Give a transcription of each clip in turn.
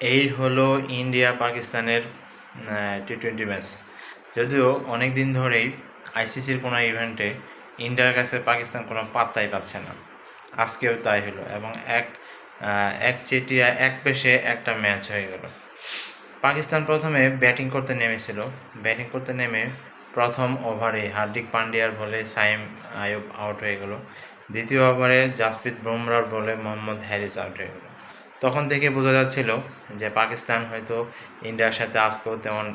এই হলো ইন্ডিয়া পাকিস্তানের টি-20 ম্যাচ। যদিও অনেক দিন ধরেই আইসিসির কোনো ইভেন্টে ইন্ডিয়ার কাছে পাকিস্তান কোনো পাত্তাই পাচ্ছে না। আজকেও তাই হলো এবং একচেটিয়া এক পেশে একটা ম্যাচ হয়ে গেল। পাকিস্তান প্রথমে ব্যাটিং করতে নেমেছিল। ব্যাটিং করতে নেমে প্রথম ওভারে হার্দিক পান্ডিয়ার বলে সাইম আইয়ুব আউট হয়ে গেল। দ্বিতীয় ওভারে জাসপ্রীত বুমরার বলে মোহাম্মদ হ্যারিস আউট হয়ে গেল। তখন থেকে বোঝা যাচ্ছিল যে পাকিস্তান হয়তো ইন্ডিয়ার সাথে আজকেও তেমন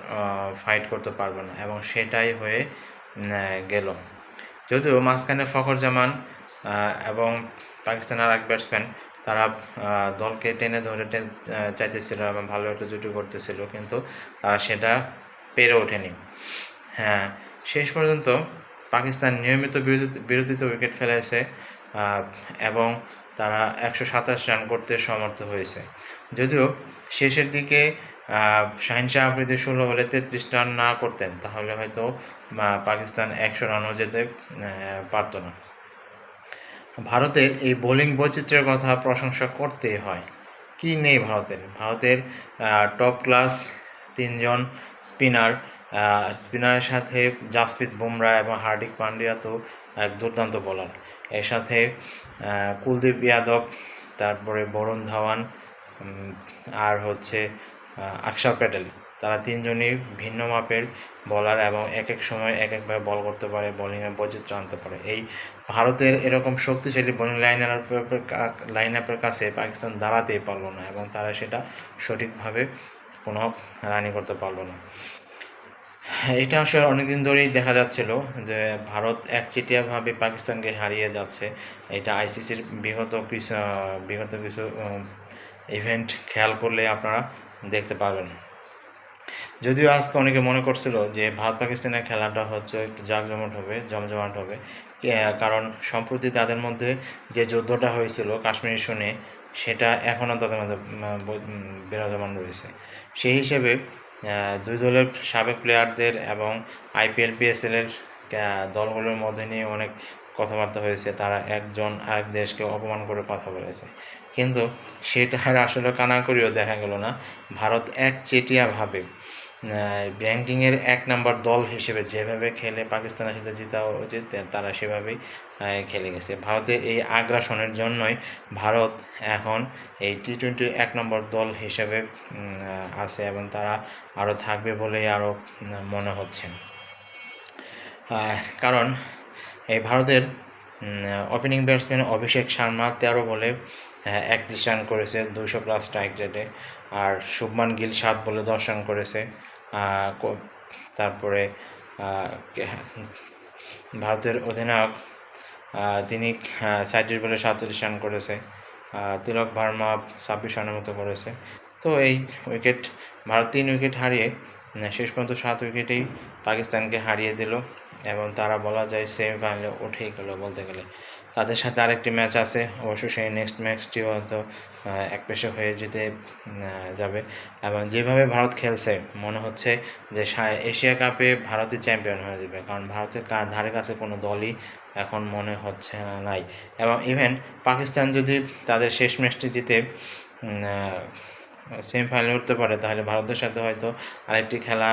ফাইট করতে পারবে না এবং সেটাই হয়ে গেল। যদিও মাঝখানে ফখর জামান এবং পাকিস্তানের আর এক ব্যাটসম্যান তারা দলকে টেনে ধরে চাইতেছিল এবং ভালো একটা জুটি করতেছিল, কিন্তু তারা সেটা পেরে ওঠেনি। হ্যাঁ, শেষ পর্যন্ত পাকিস্তান নিয়মিত বিরতিতে উইকেট ফেলেছে এবং তারা 127 রান করতে সমর্থ হয়েছে। যদিও শেষের দিকে শাহিন শাহ আফ্রিদি 16 বলে 33 রান না করতেন তাহলে হয়তো পাকিস্তান 100 রানও যেতে পারত না। ভারতের এই বোলিং বৈচিত্র্যের কথা প্রশংসা করতেই হয়। কি নেই ভারতের টপ ক্লাস 3জন স্পিনারের সাথে জাসপ্রীত বুমরা এবং হার্দিক পান্ডিয়া তো এক দুর্দান্ত বোলার। এর সাথে কুলদীপ যাদব, তারপরে বরুণ ধাওয়ান আর হচ্ছে আকসার প্যাটেল, তারা তিনজনই ভিন্ন মাপের বলার এবং এক এক সময় এক একভাবে বল করতে পারে, বোলিংয়ের বৈচিত্র্য আনতে পারে। এই ভারতের এরকম শক্তিশালী বোলিং লাইন আপের কাছে পাকিস্তান দাঁড়াতেই পারলো না এবং তারা সেটা সঠিকভাবে কোনো রানই করতে পারলো না। এটা আসলে অনেকদিন ধরেই দেখা যাচ্ছিল যে ভারত একচেটিয়াভাবে পাকিস্তানকে হারিয়ে যাচ্ছে। এটা আইসিসির বিগত কিছু ইভেন্ট খেয়াল করলে আপনারা দেখতে পারবেন। যদিও আজকে অনেকে মনে করছিল যে ভারত পাকিস্তানের খেলাটা হচ্ছে একটু জমজমাট হবে, কারণ সম্প্রতি তাদের মধ্যে যে যুদ্ধটা হয়েছিল কাশ্মীর ইস্যু নিয়ে, সেটা এখনও তাদের মধ্যে বিরাজমান রয়েছে। সেই হিসেবে দুই দলের সাবেক প্লেয়ারদের এবং আইপিএল পিএসএলের দলগুলোর মধ্যে নিয়ে অনেক কথাবার্তা হয়েছে। তারা একজন আরেক দেশকে অপমান করে কথা বলেছে, কিন্তু সেটার আসলে কানাকড়িও দেখা গেল না। ভারত একচেটিয়াভাবে র্যাঙ্কিংয়ের 1 নম্বর দল হিসেবে যেভাবে খেলে পাকিস্তানের সাথে জেতা উচিত তারা সেভাবেই খেলে গেছে। ভারতের এই আগ্রাসনের জন্যই ভারত এখন এই টি-20 1 নম্বর দল হিসেবে আছে এবং তারা আরও থাকবে বলেই আরও মনে হচ্ছে। কারণ এই ভারতের ওপেনিং ব্যাটসম্যান অভিষেক শর্মা 13 বলে 31 রান করেছে 200+ স্ট্রাইক রেটে, আর শুভমান গিল 7 বলে 10 রান করেছে। তারপরে ভারতের অধিনায়ক তিনি 37 বলে 37 রান করেছে। তিলক ভার্মা 26 রানের মতো করেছে। তো এই ভারত 3 উইকেট হারিয়ে শেষ পর্যন্ত 7 উইকেটেই পাকিস্তানকে হারিয়ে দিল এবং তারা বলা যায় সেমিফাইনালে উঠেই গেল বলতে গেলে। তাদের সাথে আরেকটি ম্যাচ আছে, অবশ্য সেই নেক্সট ম্যাচটিও হয়তো একপেশে হয়ে যেতে যাবে। এবং যেভাবে ভারত খেলছে মনে হচ্ছে যে এশিয়া কাপে ভারতই চ্যাম্পিয়ন হয়ে যাবে, কারণ ভারতের ধারে কাছে কোনো দলই এখন মনে হচ্ছে নাই। এবং ইভেন পাকিস্তান যদি তাদের শেষ ম্যাচটি জিতে সেমিফাইনালে উঠতে পারে তাহলে ভারতের সাথে হয়তো আরেকটি খেলা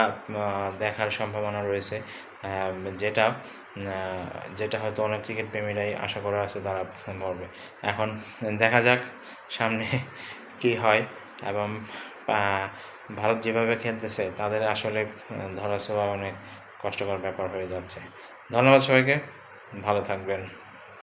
দেখার সম্ভাবনা রয়েছে, যেটা হয়তো অনেক ক্রিকেট প্রেমীরাই আশা করা আছে তারা করবে। এখন দেখা যাক সামনে কি হয় এবং ভারত যেভাবে খেলতেছে তাদের আসলে ধরা ছোঁয়া অনেক কষ্টকর ব্যাপার হয়ে যাচ্ছে। ধন্যবাদ সবাইকে, ভালো থাকবেন।